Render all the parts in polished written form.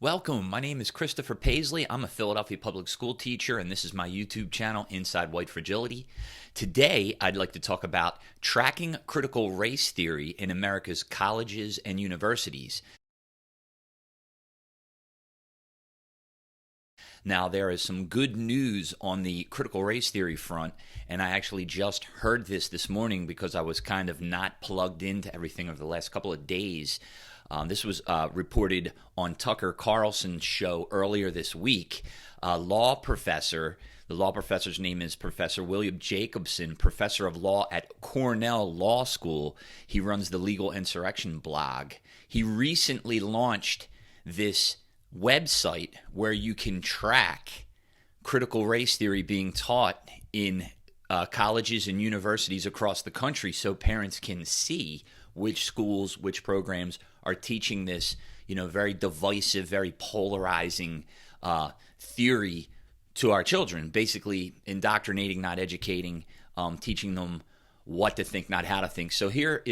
Welcome. My name is Christopher Paisley. I'm a Philadelphia public school teacher, and this is my YouTube channel, Inside White Fragility. Today, I'd like to talk about tracking critical race theory in America's colleges and universities. Now, there is some good news on the critical race theory front, and I actually just heard this morning because I was kind of not plugged into everything over the last couple of days. This was reported on Tucker Carlson's show earlier this week. The law professor's name is Professor William Jacobson, professor of law at Cornell Law School. He runs the Legal Insurrection blog. He recently launched this website where you can track critical race theory being taught in colleges and universities across the country so parents can see which schools, which programs are teaching this, very divisive, very polarizing theory to our children, basically indoctrinating, not educating, teaching them what to think, not how to think. So here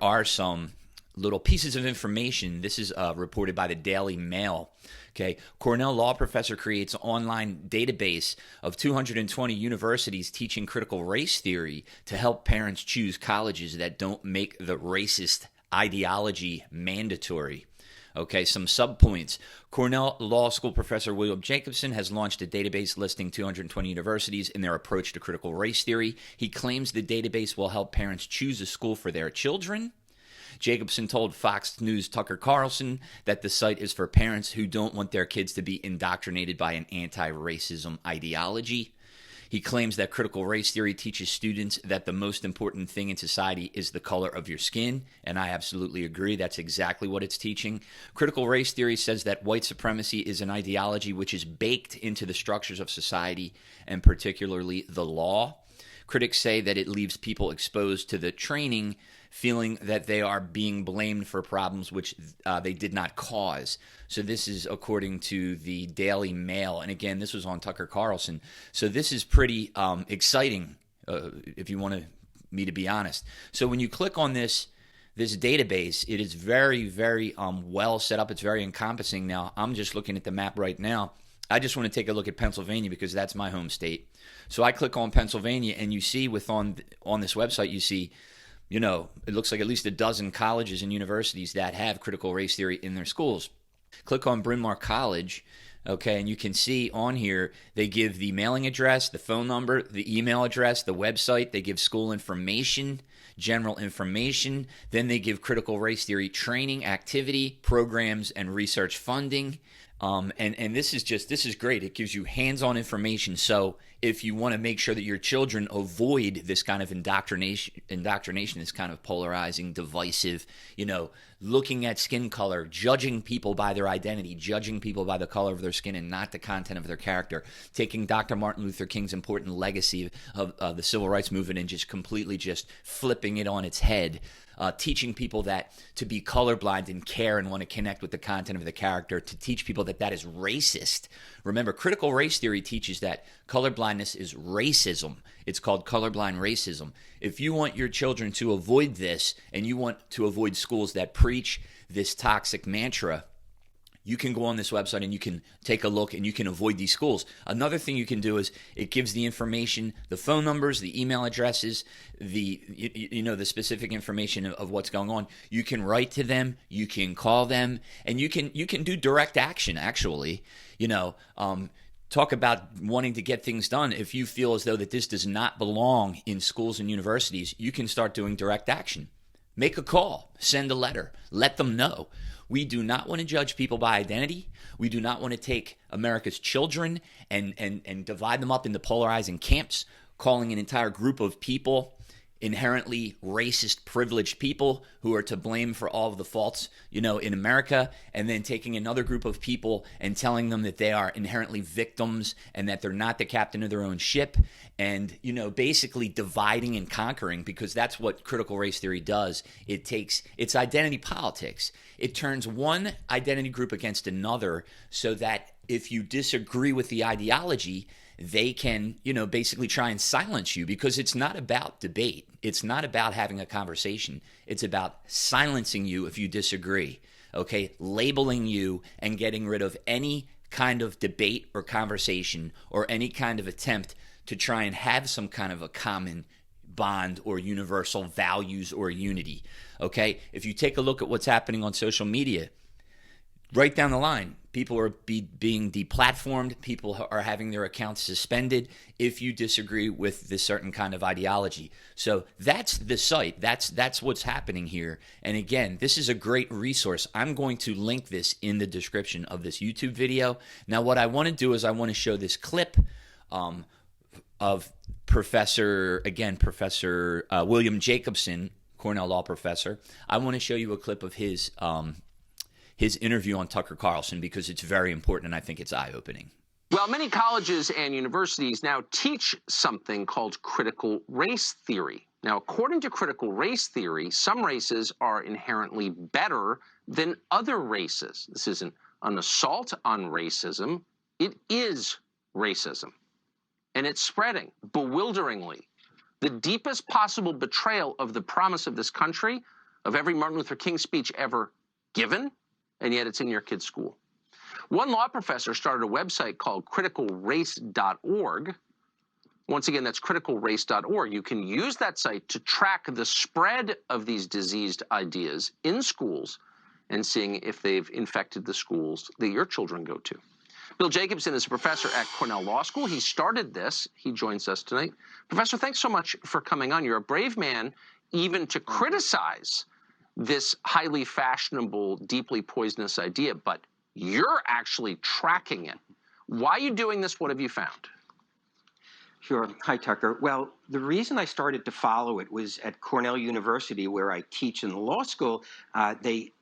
are some little pieces of information. This is reported by the Daily Mail. Okay, Cornell law professor creates an online database of 220 universities teaching critical race theory to help parents choose colleges that don't make the racist ideology mandatory. Okay, some subpoints. Cornell Law School professor William Jacobson has launched a database listing 220 universities in their approach to critical race theory. He claims the database will help parents choose a school for their children. Jacobson told Fox News' Tucker Carlson that the site is for parents who don't want their kids to be indoctrinated by an anti-racism ideology. He claims that critical race theory teaches students that the most important thing in society is the color of your skin, and I absolutely agree. That's exactly what it's teaching. Critical race theory says that white supremacy is an ideology which is baked into the structures of society, and particularly the law. Critics say that it leaves people exposed to the training, feeling that they are being blamed for problems which they did not cause. So this is according to the Daily Mail. And again, this was on Tucker Carlson. So this is pretty exciting, if you want me to be honest. So when you click on this database, it is very, very well set up. It's very encompassing. Now, I'm just looking at the map right now. I just want to take a look at Pennsylvania because that's my home state. So I click on Pennsylvania, and you see on this website, you see, it looks like at least a dozen colleges and universities that have critical race theory in their schools. Click on Bryn Mawr College, okay, and you can see on here they give the mailing address, the phone number, the email address, the website. They give school information, general information. Then they give critical race theory training, activity, programs, and research funding. And this is great. It gives you hands-on information. So if you want to make sure that your children avoid this kind of indoctrination, this kind of polarizing, divisive, looking at skin color, judging people by their identity, judging people by the color of their skin and not the content of their character, taking Dr. Martin Luther King's important legacy of the civil rights movement and just completely just flipping it on its head. Teaching people that to be colorblind and care and want to connect with the content of the character, to teach people that is racist. Remember, critical race theory teaches that colorblindness is racism. It's called colorblind racism. If you want your children to avoid this and you want to avoid schools that preach this toxic mantra, you can go on this website and you can take a look and you can avoid these schools. Another thing you can do is it gives the information, the phone numbers, the email addresses, the specific information of what's going on. You can write to them, you can call them, and you can do direct action actually. Talk about wanting to get things done. If you feel as though that this does not belong in schools and universities, you can start doing direct action. Make a call, send a letter, let them know. We do not want to judge people by identity. We do not want to take America's children and divide them up into polarizing camps, calling an entire group of people inherently racist, privileged people who are to blame for all of the faults, in America, and then taking another group of people and telling them that they are inherently victims and that they're not the captain of their own ship, and, basically dividing and conquering, because that's what critical race theory does. It's identity politics. It turns one identity group against another so that if you disagree with the ideology, they can, basically try and silence you, because it's not about debate. It's not about having a conversation. It's about silencing you if you disagree. okay, labeling you and getting rid of any kind of debate or conversation or any kind of attempt to try and have some kind of a common bond or universal values or unity. Okay, if you take a look at what's happening on social media, right down the line, people are being deplatformed. People are having their accounts suspended if you disagree with this certain kind of ideology. So that's the site. That's what's happening here. And again, this is a great resource. I'm going to link this in the description of this YouTube video. Now, what I want to do is I want to show this clip of Professor William Jacobson, Cornell law professor. I want to show you a clip of his interview on Tucker Carlson because it's very important and I think it's eye-opening. Well, many colleges and universities now teach something called critical race theory. Now, according to critical race theory, some races are inherently better than other races. This isn't an assault on racism. It is racism. And it's spreading bewilderingly. The deepest possible betrayal of the promise of this country, of every Martin Luther King speech ever given, and yet it's in your kid's school. One law professor started a website called criticalrace.org. Once again, that's criticalrace.org. You can use that site to track the spread of these diseased ideas in schools and seeing if they've infected the schools that your children go to. Bill Jacobson is a professor at Cornell Law School. He started this. He joins us tonight. Professor, thanks so much for coming on. You're a brave man even to criticize this highly fashionable, deeply poisonous idea, but you're actually tracking it. Why are you doing this? What have you found? Sure. Hi, Tucker. Well, the reason I started to follow it was at Cornell University, where I teach in the law school. They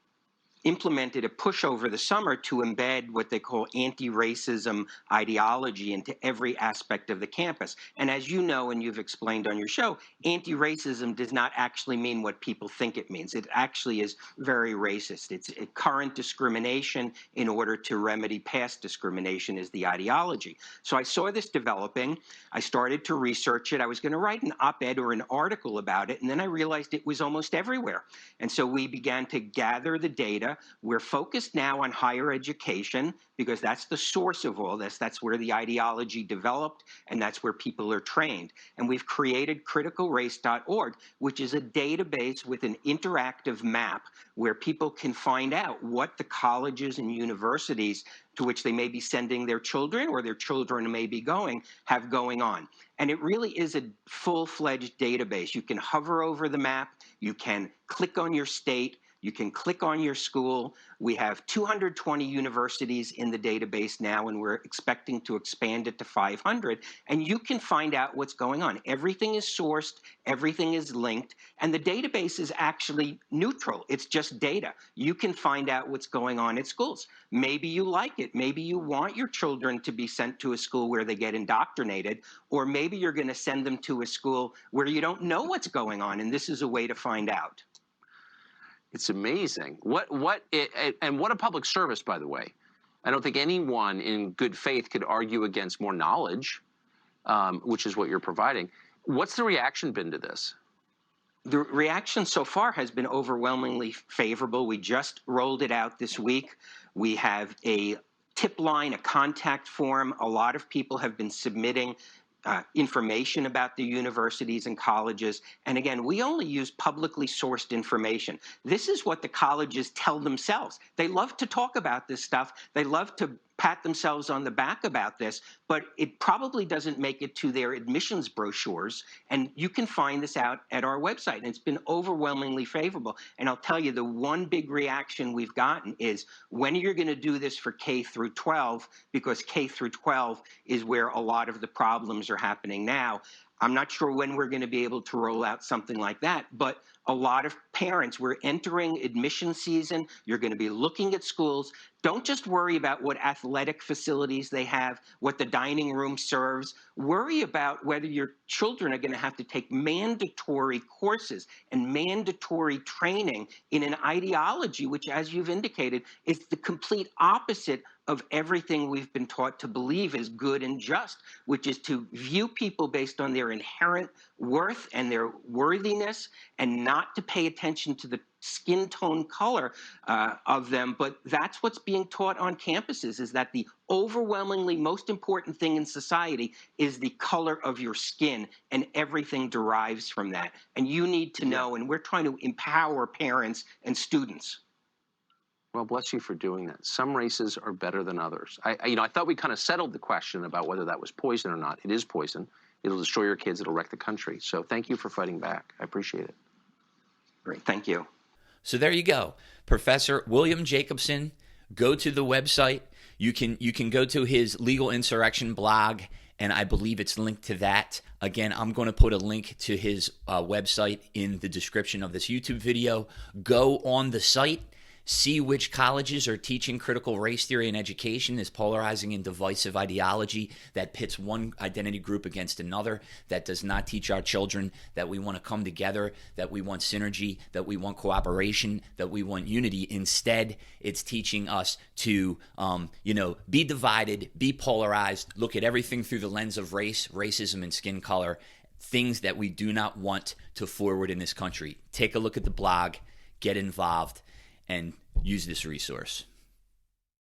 implemented a push over the summer to embed what they call anti-racism ideology into every aspect of the campus. And as you know, and you've explained on your show, anti-racism does not actually mean what people think it means. It actually is very racist. It's current discrimination in order to remedy past discrimination is the ideology. So I saw this developing. I started to research it. I was going to write an op-ed or an article about it, and then I realized it was almost everywhere. And so we began to gather the data. We're focused now on higher education because that's the source of all this. That's where the ideology developed, and that's where people are trained. And we've created criticalrace.org, which is a database with an interactive map where people can find out what the colleges and universities to which they may be sending their children or their children may be going have going on. And it really is a full-fledged database. You can hover over the map. You can click on your state. You can click on your school. We have 220 universities in the database now, and we're expecting to expand it to 500. And you can find out what's going on. Everything is sourced. Everything is linked. And the database is actually neutral. It's just data. You can find out what's going on at schools. Maybe you like it. Maybe you want your children to be sent to a school where they get indoctrinated, or maybe you're going to send them to a school where you don't know what's going on, and this is a way to find out. It's amazing. And what a public service, by the way. I don't think anyone in good faith could argue against more knowledge, which is what you're providing. What's the reaction been to this? The reaction so far has been overwhelmingly favorable. We just rolled it out this week. We have a tip line, a contact form. A lot of people have been submitting information about the universities and colleges. And again, we only use publicly sourced information. This is what the colleges tell themselves. They love to talk about this stuff. They love to pat themselves on the back about this, but it probably doesn't make it to their admissions brochures. And you can find this out at our website. And it's been overwhelmingly favorable. And I'll tell you, the one big reaction we've gotten is when you're going to do this for K through 12, because K through 12 is where a lot of the problems are happening now. I'm not sure when we're going to be able to roll out something like that, but a lot of parents, we're entering admission season. You're going to be looking at schools. Don't just worry about what athletic facilities they have, what the dining room serves. Worry about whether your children are going to have to take mandatory courses and mandatory training in an ideology, which, as you've indicated, is the complete opposite of everything we've been taught to believe is good and just, which is to view people based on their inherent worth and their worthiness, and not to pay attention to the skin tone color of them. But that's what's being taught on campuses, is that the overwhelmingly most important thing in society is the color of your skin, and everything derives from that. And you need to know, and we're trying to empower parents and students. Well, bless you for doing that. Some races are better than others. I thought we kind of settled the question about whether that was poison or not. It is poison. It'll destroy your kids. It'll wreck the country. So thank you for fighting back. I appreciate it. Great. Thank you. So there you go. Professor William Jacobson. Go to the website. You can go to his Legal Insurrection blog, and I believe it's linked to that. Again, I'm going to put a link to his website in the description of this YouTube video. Go on the site. See which colleges are teaching critical race theory in education, this polarizing and divisive ideology that pits one identity group against another, that does not teach our children that we want to come together, that we want synergy, that we want cooperation, that we want unity. Instead, it's teaching us to, be divided, be polarized, look at everything through the lens of race, racism, and skin color, things that we do not want to forward in this country. Take a look at the blog, get involved, and use this resource.